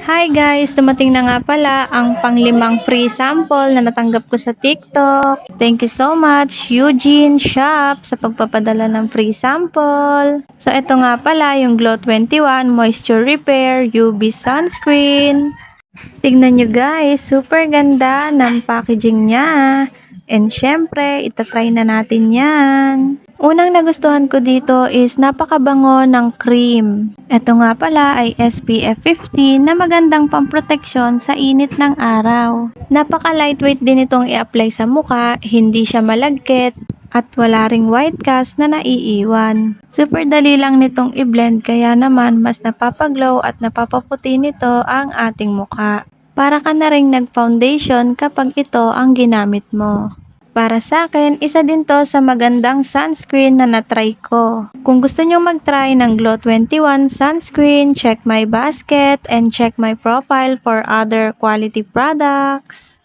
Hi guys! Dumating na nga pala ang panglimang free sample na natanggap ko sa TikTok. Thank you so much, Eugene Shop, sa pagpapadala ng free sample. So, ito nga pala yung Glow 21 Moisture Repair UV Sunscreen. Tignan nyo guys, super ganda ng packaging niya. And syempre, itatry na natin yan. Unang nagustuhan ko dito is napakabango ng cream. Ito nga pala ay SPF 50 na magandang pamproteksyon sa init ng araw. Napaka lightweight din itong i-apply sa mukha, hindi siya malagkit, at wala ring white cast na naiiwan. Super dali lang nitong i-blend kaya naman mas napapaglow at napapaputi nito ang ating mukha. Para ka na ring nag-foundation kapag ito ang ginamit mo. Para sa akin, isa din to sa magandang sunscreen na natry ko. Kung gusto nyo mag-try ng Glow 21 sunscreen, check my basket and check my profile for other quality products.